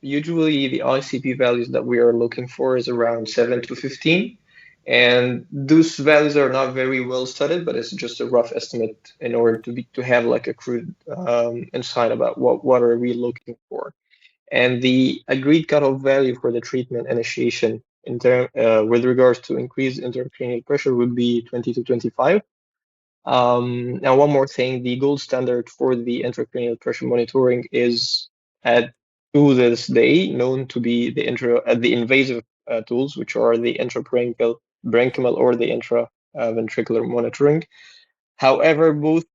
usually the ICP values that we are looking for is around 7 to 15. And those values are not very well studied, but it's just a rough estimate in order to have like a crude insight about what are we looking for. And the agreed cutoff value for the treatment initiation with regards to increased intracranial pressure would be 20 to 25. Now, one more thing, the gold standard for the intracranial pressure monitoring is at to this day known to be the invasive tools, which are the intraparenchymal or the intraventricular monitoring. However, both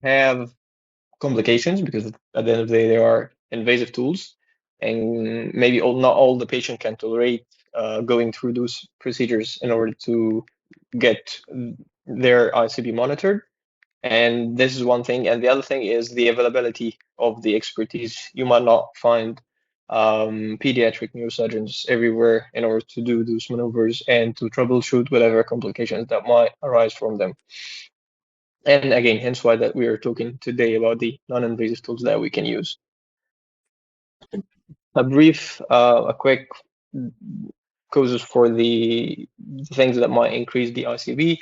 have complications because at the end of the day, they are invasive tools, and maybe not all the patient can tolerate going through those procedures in order to get their ICP monitored. And this is one thing. And the other thing is the availability of the expertise. You might not find pediatric neurosurgeons everywhere in order to do those maneuvers and to troubleshoot whatever complications that might arise from them. And again, hence why that we are talking today about the non-invasive tools that we can use. A quick causes for the things that might increase the ICP.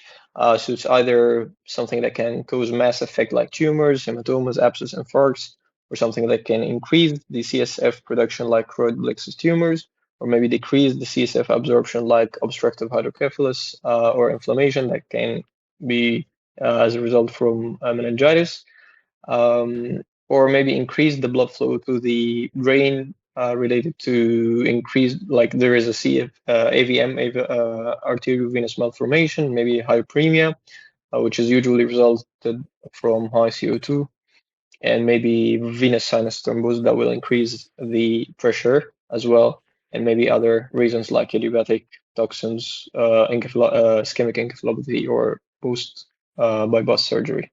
So it's either something that can cause mass effect like tumors, hematomas, abscess, infarcts, or something that can increase the CSF production like choroid plexus tumors, or maybe decrease the CSF absorption like obstructive hydrocephalus, or inflammation that can be as a result from meningitis. Or maybe increase the blood flow to the brain related to increase, like there is a CF, AVM, arteriovenous malformation, maybe hyperemia, which is usually resulted from high CO2, and maybe venous sinus thrombosis that will increase the pressure as well, and maybe other reasons like idiopathic toxins, ischemic encephalopathy, or post bypass surgery.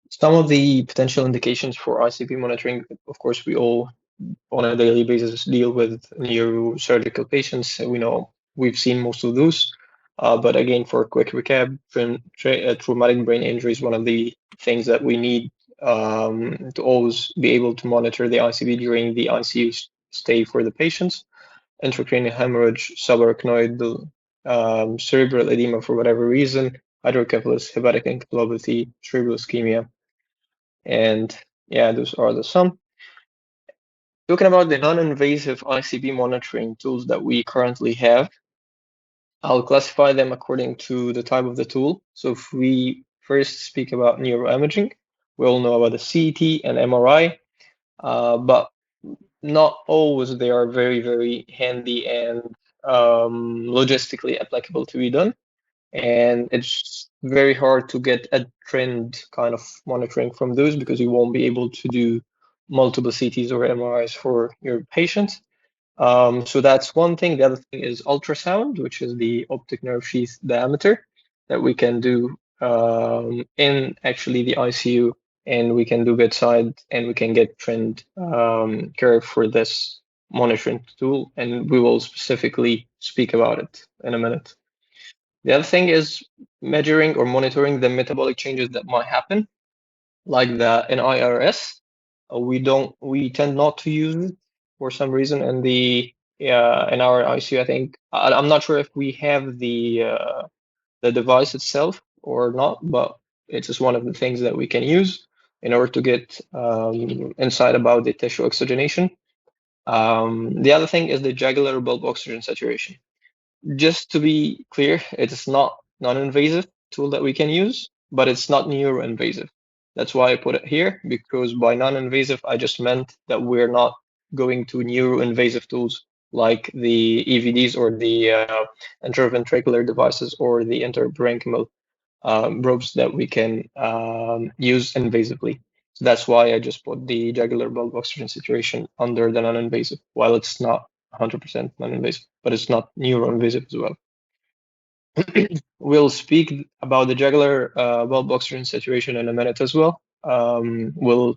Some of the potential indications for ICP monitoring, of course, we all on a daily basis deal with neurosurgical patients. We know we've seen most of those. But again, for a quick recap, traumatic brain injury is one of the things that we need to always be able to monitor the ICP during the ICU stay for the patients. Intracranial hemorrhage, subarachnoid, cerebral edema for whatever reason, hydrocephalus, hepatic encephalopathy, cerebral ischemia. And yeah, those are the some. Talking about the non-invasive ICP monitoring tools that we currently have, I'll classify them according to the type of the tool. So if we first speak about neuroimaging, we all know about the CT and MRI, but not always they are very, very handy and logistically applicable to be done. And it's very hard to get a trend kind of monitoring from those because you won't be able to do multiple CTs or MRIs for your patients. So that's one thing. The other thing is ultrasound, which is the optic nerve sheath diameter that we can do in actually the ICU, and we can do bedside, and we can get trend curve for this monitoring tool, and we will specifically speak about it in a minute. The other thing is measuring or monitoring the metabolic changes that might happen, like the NIRS. We tend not to use it for some reason in our ICU. I think I'm not sure if we have the device itself or not, but it's just one of the things that we can use in order to get insight about the tissue oxygenation. The other thing is the jugular bulb oxygen saturation. Just to be clear, it is not non-invasive tool that we can use, but it's not neuro-invasive. That's why I put it here, because by non-invasive, I just meant that we're not going to neuro-invasive tools like the EVDs or the intraventricular devices or the interparenchymal probes that we can use invasively. So that's why I just put the jugular bulb oxygen saturation under the non-invasive, while it's not 100% non-invasive, but it's not neuro-invasive as well. We'll speak about the jugular bulb oxygen saturation in a minute as well. We'll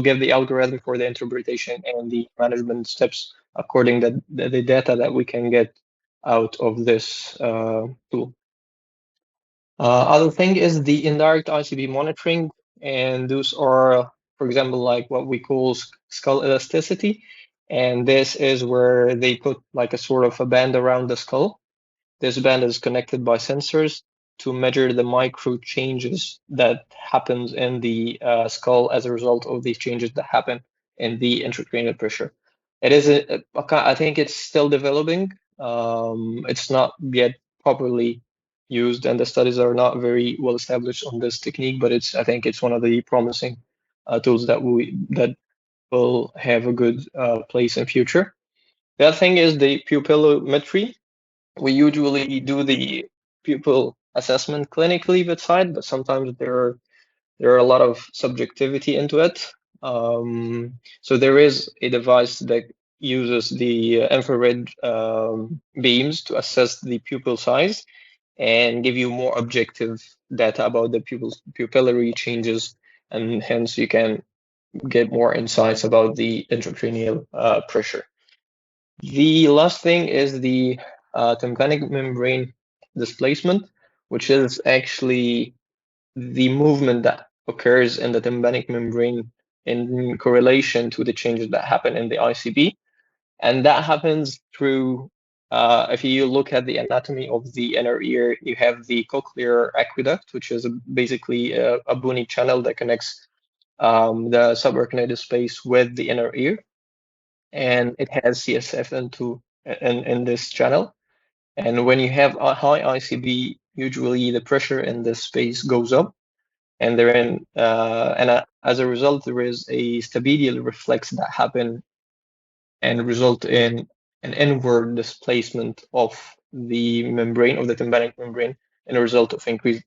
give the algorithm for the interpretation and the management steps according to the data that we can get out of this tool. Other thing is the indirect ICP monitoring. and those are, for example, like what we call skull elasticity. And this is where they put like a sort of a band around the skull. This band is connected by sensors to measure the micro changes that happens in the skull as a result of these changes that happen in the intracranial pressure. It is I think it's still developing. It's not yet properly used, and the studies are not very well established on this technique. But I think it's one of the promising tools that will have a good place in future. The other thing is the pupillometry. We usually do the pupil assessment clinically bedside, but sometimes there are a lot of subjectivity into it. So there is a device that uses the infrared beams to assess the pupil size and give you more objective data about the pupillary changes, and hence you can get more insights about the intracranial pressure. The last thing is the tympanic membrane displacement, which is actually the movement that occurs in the tympanic membrane in correlation to the changes that happen in the ICP. And that happens through, if you look at the anatomy of the inner ear, you have the cochlear aqueduct, which is basically a bony channel that connects the subarachnoid space with the inner ear, and it has CSF in this channel. And when you have a high ICB, usually the pressure in this space goes up, and as a result, there is a stapedial reflex that happen and result in an inward displacement of the membrane of the tympanic membrane, and a result of increased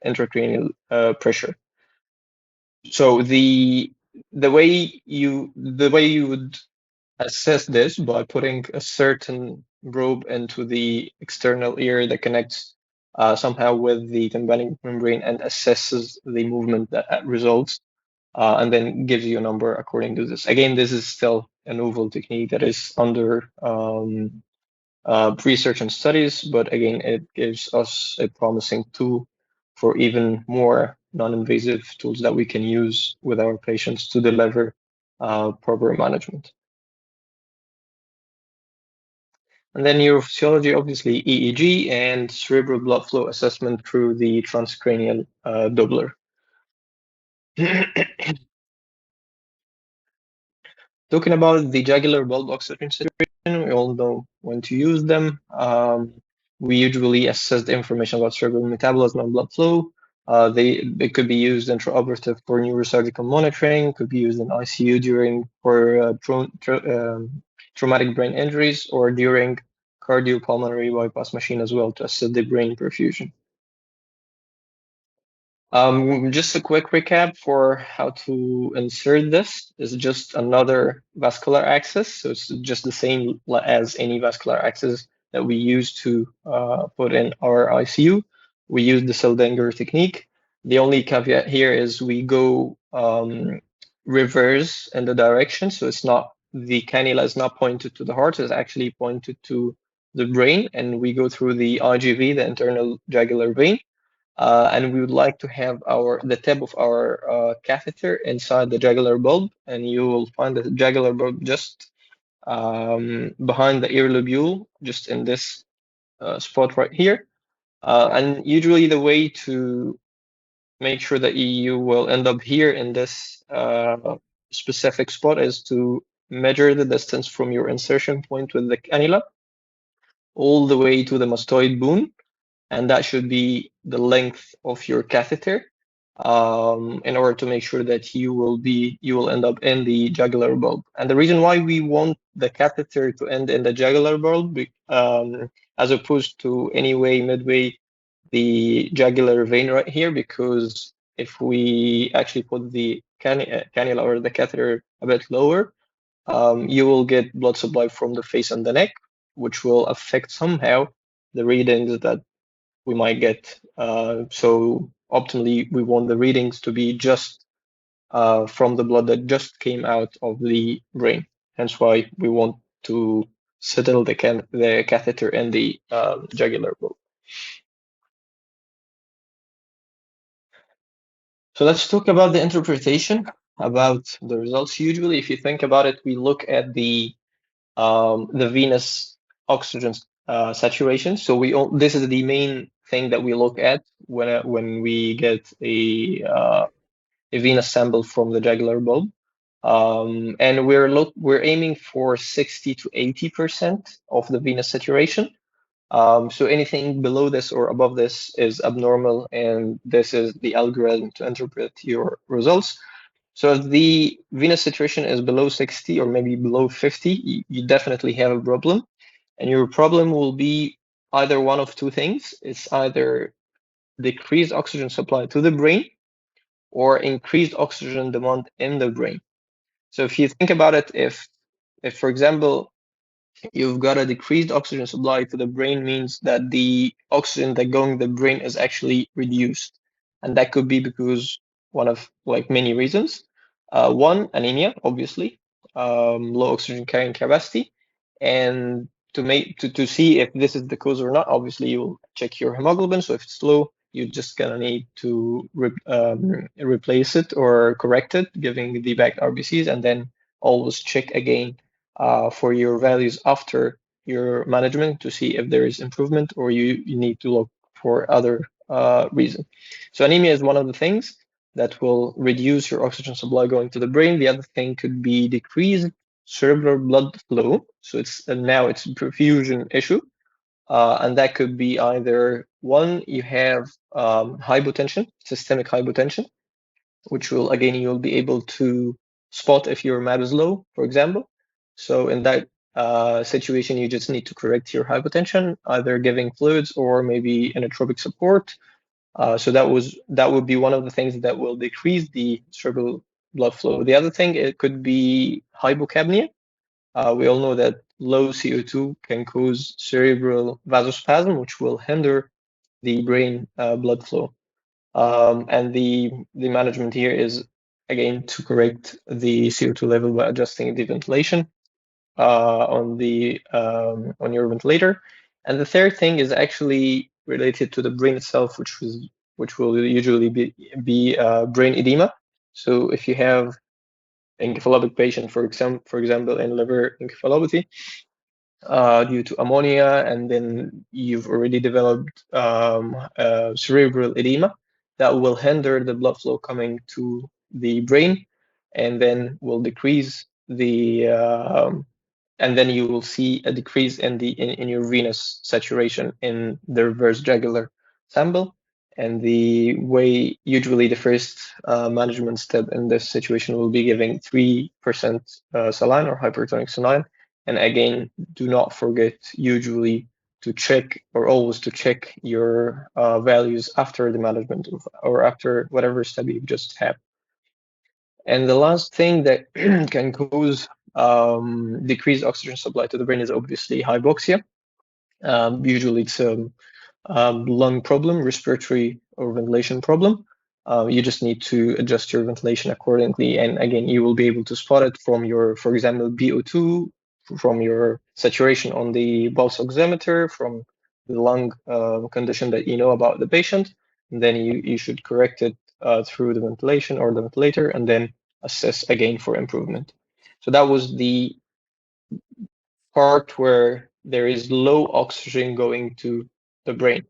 intracranial pressure. So the way you would assess this by putting a certain probe into the external ear that connects somehow with the tympanic membrane and assesses the movement that results, and then gives you a number according to this. Again, this is still a novel technique that is under research and studies, but again, it gives us a promising tool for even more non-invasive tools that we can use with our patients to deliver proper management. And then neurophysiology, obviously EEG and cerebral blood flow assessment through the transcranial Doppler. Talking about the jugular bulb oxygen saturation, we all know when to use them. We usually assess the information about cerebral metabolism and blood flow. It could be used intraoperative for neurosurgical monitoring, could be used in ICU for traumatic brain injuries, or during cardiopulmonary bypass machine as well to assess the brain perfusion. Just a quick recap for how to insert this. Is just another vascular access. So it's just the same as any vascular access that we use to put in our ICU. We use the Seldinger technique. The only caveat here is we go reverse in the direction. So the cannula is not pointed to the heart, it's actually pointed to the brain. And we go through the IGV, the internal jugular vein. And we would like to have the tip of our catheter inside the jugular bulb, and you will find the jugular bulb just behind the ear lobule, just in this spot right here. And usually the way to make sure that you will end up here in this specific spot is to measure the distance from your insertion point with the cannula all the way to the mastoid bone, and that should be the length of your catheter, in order to make sure that you will end up in the jugular bulb. And the reason why we want the catheter to end in the jugular bulb, as opposed to anyway midway the jugular vein right here, because if we actually put the cannula or the catheter a bit lower, you will get blood supply from the face and the neck, which will affect somehow the readings that we might get. So optimally, we want the readings to be just from the blood that just came out of the brain. Hence why we want to settle the catheter in the jugular bulb. So let's talk about the interpretation, about the results. Usually, if you think about it, we look at the venous oxygen saturation. So this is the main thing that we look at when we get a venous sample from the jugular bulb. And we're aiming for 60 to 80% of the venous saturation. So anything below this or above this is abnormal, and this is the algorithm to interpret your results. So if the venous saturation is below 60 or maybe below 50, you definitely have a problem. And your problem will be either one of two things. It's either decreased oxygen supply to the brain or increased oxygen demand in the brain. So if you think about it, if for example, you've got a decreased oxygen supply to the brain means that the oxygen that going to the brain is actually reduced. And that could be because one of like many reasons. One, anemia, obviously, low oxygen carrying capacity. And to see if this is the cause or not, obviously you'll check your hemoglobin. So if it's low, you're just gonna need to replace it or correct it, giving the backed RBCs, and then always check again for your values after your management to see if there is improvement or you need to look for other reason. So anemia is one of the things that will reduce your oxygen supply going to the brain. The other thing could be decreased cerebral blood flow. So now it's a perfusion issue. And that could be either one, you have hypotension, systemic hypotension, which will again you'll be able to spot if your MAP is low, for example. So in that situation, you just need to correct your hypotension, either giving fluids or maybe inotropic support. So that would be one of the things that will decrease the cerebral blood flow. The other thing, it could be hypocapnia. We all know that low CO2 can cause cerebral vasospasm, which will hinder the brain blood flow. And the management here is again to correct the CO2 level by adjusting the ventilation on your ventilator. And the third thing is actually related to the brain itself, which will usually be brain edema. So if you have encephalopathic patient, for example, in liver encephalopathy, due to ammonia, and then you've already developed cerebral edema that will hinder the blood flow coming to the brain, and then will decrease and then you will see a decrease in your venous saturation in the reverse jugular sample. And the way usually the first management step in this situation will be giving 3% saline or hypertonic saline. And again, do not forget usually to check or always to check your values after the management or after whatever step you've just had. And the last thing that can cause decreased oxygen supply to the brain is obviously hypoxia. Usually it's lung problem, respiratory or ventilation problem. You just need to adjust your ventilation accordingly. And again, you will be able to spot it from your, for example, BO2, from your saturation on the pulse oximeter, from the lung condition that you know about the patient. And then you should correct it through the ventilation or the ventilator, and then assess again for improvement. So that was the part where there is low oxygen going to the brain.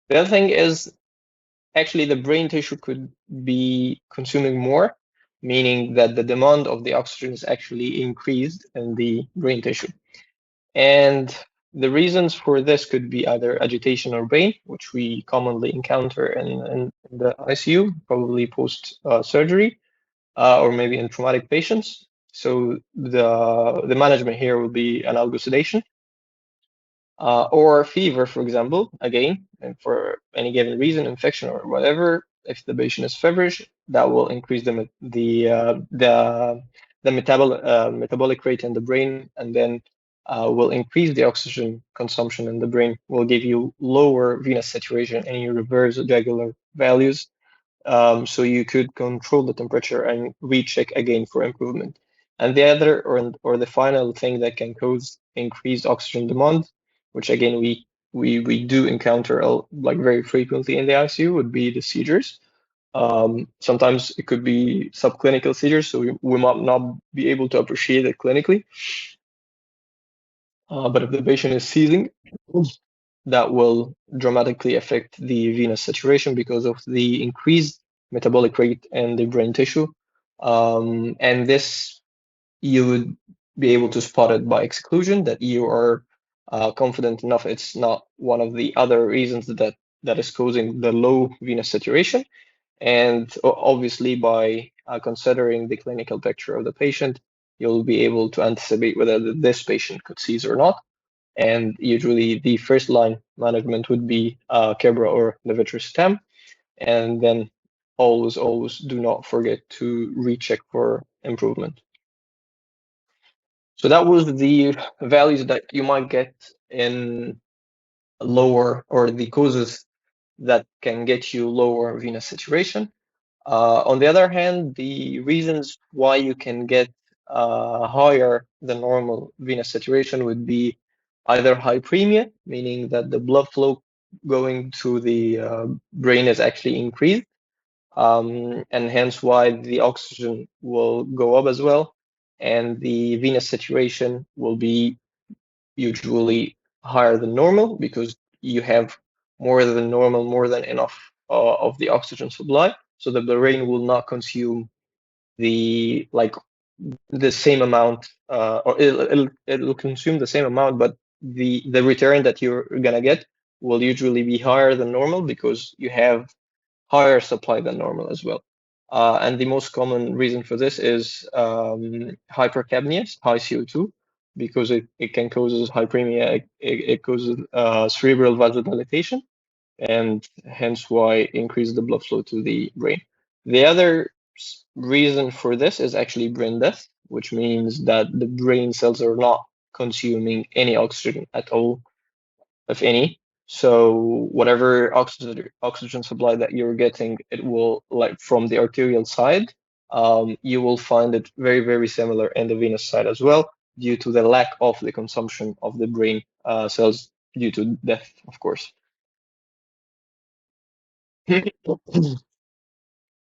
The other thing is actually the brain tissue could be consuming more, meaning that the demand of the oxygen is actually increased in the brain tissue. And the reasons for this could be either agitation or pain, which we commonly encounter in the ICU, probably post surgery, or maybe in traumatic patients. So the management here will be analgesic sedation, or fever, for example, again, and for any given reason, infection or whatever. If the patient is feverish, that will increase the metabolic rate in the brain, and then will increase the oxygen consumption in the brain. Will give you lower venous saturation and your reverse jugular values, so you could control the temperature and recheck again for improvement. And the other or the final thing that can cause increased oxygen demand, which again we do encounter like very frequently in the ICU, would be the seizures. Sometimes it could be subclinical seizures, so we might not be able to appreciate it clinically. But if the patient is seizing, that will dramatically affect the venous saturation because of the increased metabolic rate in the brain tissue. And this, you would be able to spot it by exclusion, that you are confident enough it's not one of the other reasons that is causing the low venous saturation. And obviously, by considering the clinical picture of the patient, you'll be able to anticipate whether this patient could seize or not. And usually, the first line management would be Kebra or levetiracetam. And then always do not forget to recheck for improvement. So that was the values that you might get in lower, or the causes that can get you lower venous saturation. On the other hand, the reasons why you can get higher than normal venous saturation would be either hyperemia, meaning that the blood flow going to the brain is actually increased, and hence why the oxygen will go up as well, and the venous saturation will be usually higher than normal because you have more than normal, more than enough of the oxygen supply, so the brain will not consume the same amount, or it'll consume the same amount, but the return that you're gonna get will usually be higher than normal because you have higher supply than normal as well. And the most common reason for this is hypercapnia, high CO2, because it can cause hyperemia, it causes cerebral vasodilation, and hence why increase the blood flow to the brain. The other reason for this is actually brain death, which means that the brain cells are not consuming any oxygen at all, if any. So whatever oxygen supply that you're getting, it will, like from the arterial side, you will find it very similar in the venous side as well, due to the lack of the consumption of the brain cells due to death, of course.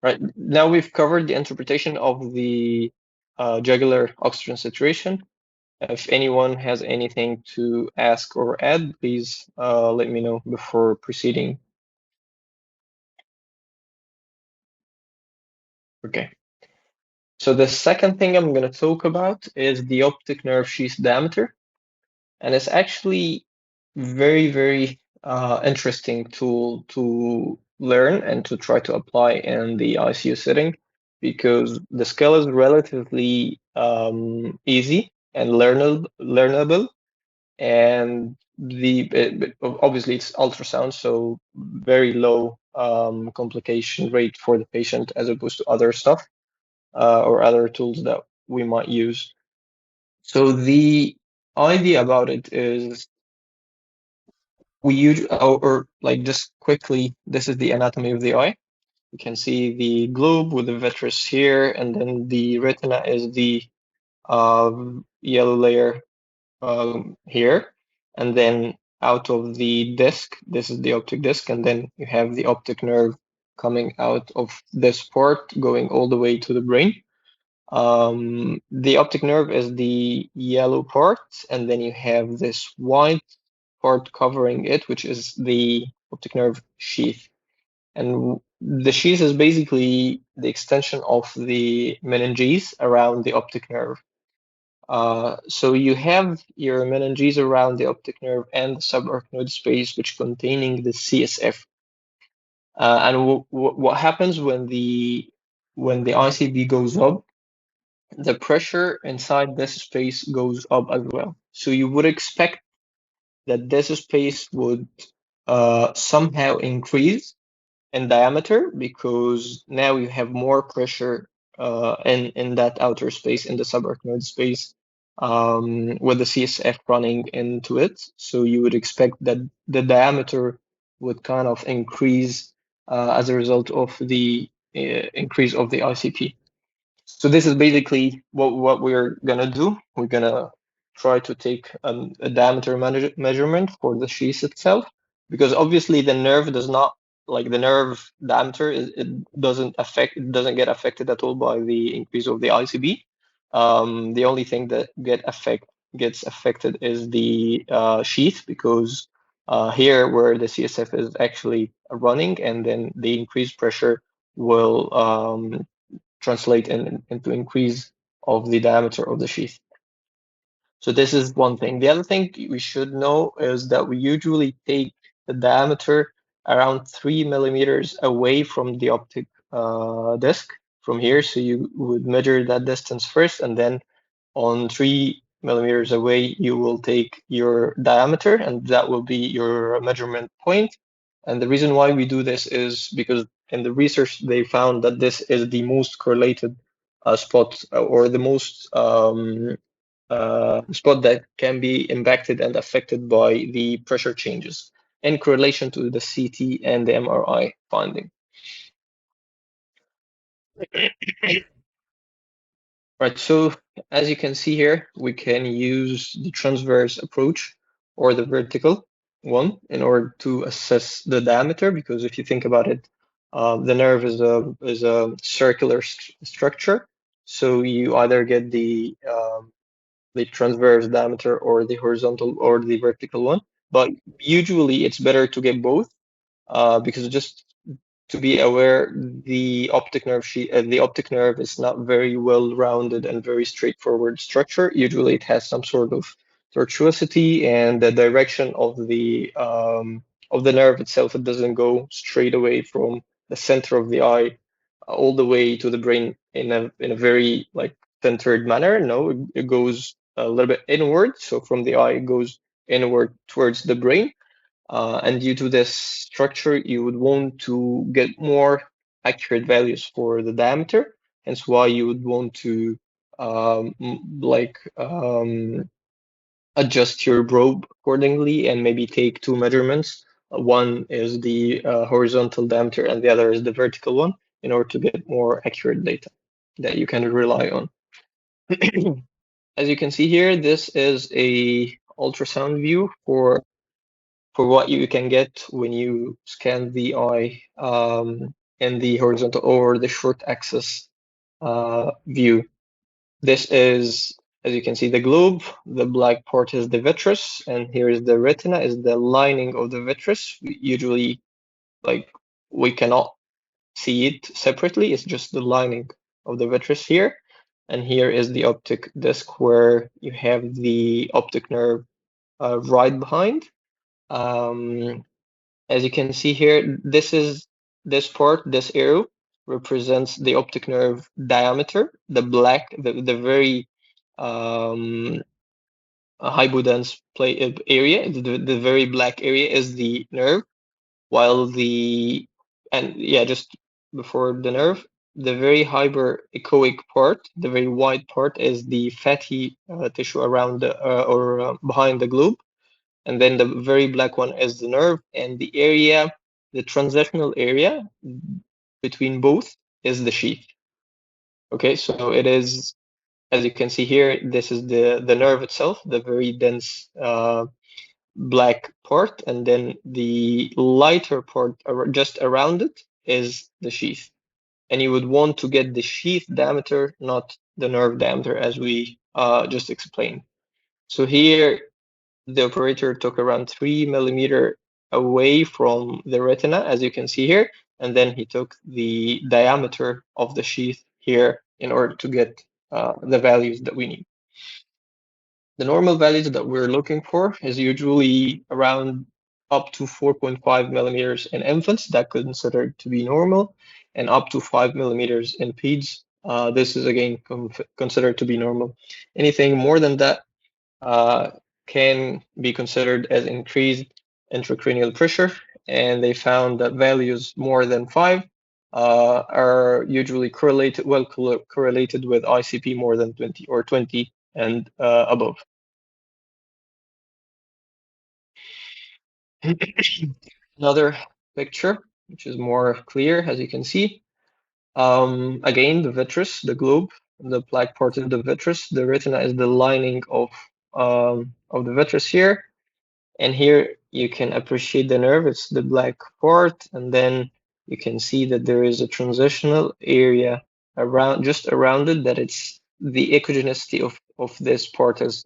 Right. Now we've covered the interpretation of the jugular oxygen saturation. If anyone has anything to ask or add, please let me know before proceeding. Okay. So the second thing I'm going to talk about is the optic nerve sheath diameter. And it's actually very interesting tool to learn and to try to apply in the ICU setting, because the scale is relatively easy and learnable, and obviously it's ultrasound, so very low complication rate for the patient as opposed to other stuff or other tools that we might use. So the idea about it is we use, or like just quickly, this is the anatomy of the eye. You can see the globe with the vitreous here, and then the retina is the yellow layer here, and then out of the disc, this is the optic disc, and then you have the optic nerve coming out of this part, going all the way to the brain. The optic nerve is the yellow part, and then you have this white part covering it, which is the optic nerve sheath. And the sheath is basically the extension of the meninges around the optic nerve. So you have your meninges around the optic nerve and the subarachnoid space, which containing the CSF. And what happens when the ICP goes up, the pressure inside this space goes up as well. So you would expect that this space would somehow increase in diameter because now you have more pressure in that outer space, in the subarachnoid space, with the CSF running into it. So you would expect that the diameter would kind of increase as a result of the increase of the ICP. So this is basically what we're gonna do. We're gonna try to take a diameter measurement for the sheath itself, because obviously the nerve does not like the nerve diameter, it doesn't get affected at all by the increase of the ICP. The only thing that gets affected is the sheath, because here where the CSF is actually running, and then the increased pressure will translate into increase of the diameter of the sheath. So this is one thing. The other thing we should know is that we usually take the diameter around 3 millimeters away from the optic disc from here. So you would measure that distance first, and then on 3 millimeters away, you will take your diameter, and that will be your measurement point. And the reason why we do this is because in the research, they found that this is the most correlated spot, or the most spot that can be impacted and affected by the pressure changes in correlation to the CT and the MRI finding. Right, so as you can see here, we can use the transverse approach or the vertical one in order to assess the diameter, because if you think about it, the nerve is a circular structure. So you either get the transverse diameter or the horizontal or the vertical one. But usually it's better to get both, because just to be aware, the optic nerve is not very well rounded and very straightforward structure. Usually it has some sort of tortuosity, and the direction of the nerve itself, it doesn't go straight away from the center of the eye all the way to the brain in a very like centered manner. No, it goes a little bit inward. So from the eye, it goes inward towards the brain. And due to this structure, you would want to get more accurate values for the diameter. Hence why you would want to adjust your probe accordingly and maybe take two measurements. One is the horizontal diameter and the other is the vertical one, in order to get more accurate data that you can rely on. As you can see here, this is a ultrasound view for what you can get when you scan the eye in the horizontal or the short axis view. This is, as you can see, the globe. The black part is the vitreous, and here is the retina, is the lining of the vitreous. Usually, like, we cannot see it separately. It's just the lining of the vitreous here. And here is the optic disc, where you have the optic nerve right behind. As you can see here, this arrow represents the optic nerve diameter. The very hypodense area, the very black area is the nerve, while just before the nerve, the very hyperechoic part, the very white part, is the fatty tissue around behind the globe. And then the very black one is the nerve, and the transitional area between both is the sheath. Okay, so it is, as you can see here, this is the nerve itself, the very dense black part, and then the lighter part just around it is the sheath. And you would want to get the sheath diameter, not the nerve diameter, as we just explained. So here, the operator took around 3 millimeter away from the retina, as you can see here, and then he took the diameter of the sheath here in order to get the values that we need. The normal values that we're looking for is usually around up to 4.5 millimeters in infants, that could considered to be normal, and up to 5 millimeters in peds. This is again considered to be normal. Anything more than that can be considered as increased intracranial pressure, and they found that values more than 5 are usually correlated with ICP more than 20 or 20 and above. Another picture, which is more clear, as you can see. Again, the vitreous, the globe, the black part is the vitreous. The retina is the lining of the vitreous here. And here you can appreciate the nerve. It's the black part, and then you can see that there is a transitional area just around it, that it's the echogenicity of this part is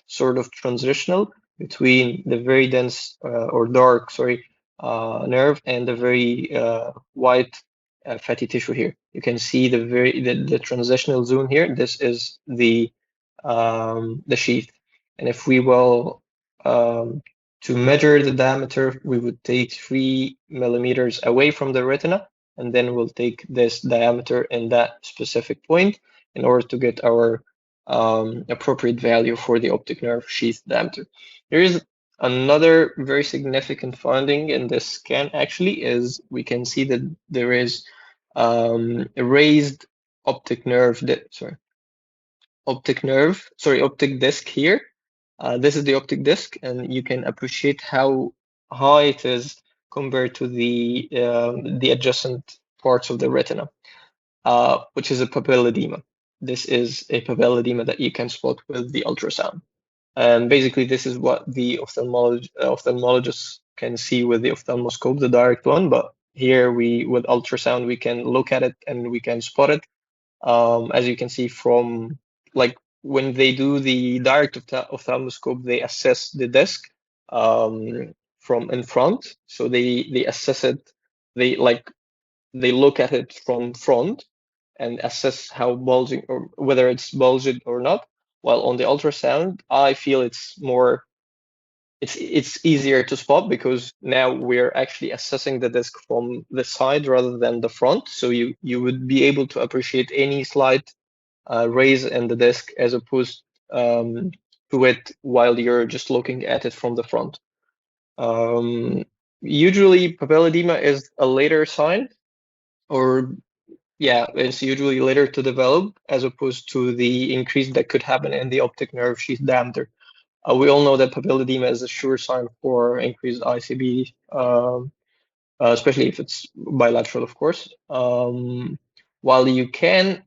sort of transitional between the very dense or dark, sorry, nerve and the very white fatty tissue here. You can see the transitional zone here. This is the sheath, and if we will to measure the diameter, we would take 3 millimeters away from the retina, and then we'll take this diameter in that specific point in order to get our appropriate value for the optic nerve sheath diameter. There is another very significant finding in this scan, actually, is we can see that there is a raised optic nerve, optic disc here. This is the optic disc, and you can appreciate how high it is compared to the adjacent parts of the retina, which is a papilledema. This is a papilledema that you can spot with the ultrasound. And basically, this is what the ophthalmologists can see with the ophthalmoscope, the direct one. But here, with ultrasound, we can look at it and we can spot it. As you can see from, like, when they do the direct ophthalmoscope, they assess the disc from in front. So they assess it. They look at it from front and assess how bulging, or whether it's bulged or not. While on the ultrasound, I feel it's easier to spot, because now we're actually assessing the disc from the side rather than the front. So you would be able to appreciate any slight raise in the disc as opposed to it while you're just looking at it from the front. Usually, papilledema is a later sign, or yeah, it's usually later to develop as opposed to the increase that could happen in the optic nerve sheath diameter. We all know that papilledema is a sure sign for increased ICB, especially if it's bilateral, of course. While you can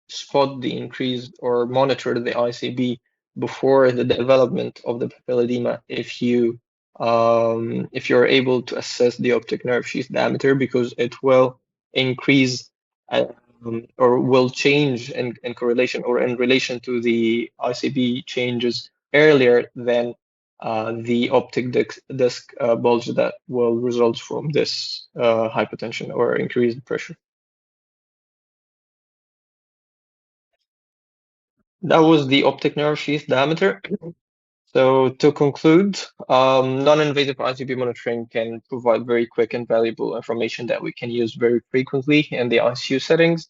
spot the increase or monitor the ICB before the development of the papilledema if you're able to assess the optic nerve sheath diameter, because it will increase or will change in correlation or in relation to the ICB changes earlier than the optic disc bulge that will result from this hypotension or increased pressure. That was the optic nerve sheath diameter. So to conclude, non-invasive ICP monitoring can provide very quick and valuable information that we can use very frequently in the ICU settings.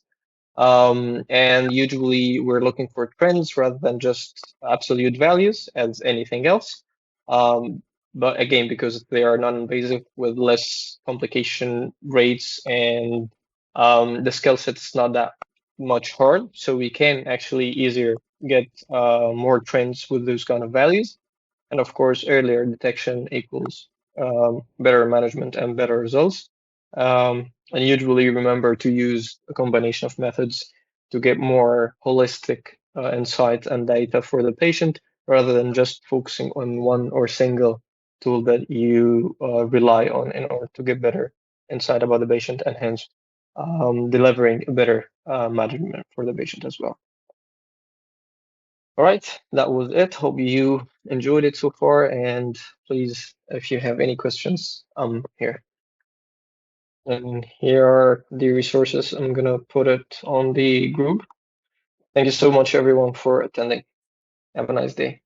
And usually we're looking for trends rather than just absolute values as anything else. But again, because they are non-invasive with less complication rates, and the skill set is not that much hard, so we can actually easier get more trends with those kind of values. And of course, earlier detection equals better management and better results. And usually remember to use a combination of methods to get more holistic insight and data for the patient, rather than just focusing on one or single tool that you rely on in order to get better insight about the patient, and hence delivering a better management for the patient as well. All right, that was it. Hope you enjoyed it so far, and please, if you have any questions, I'm here. And here are the resources. I'm gonna put it on the group. Thank you so much, everyone, for attending. Have a nice day.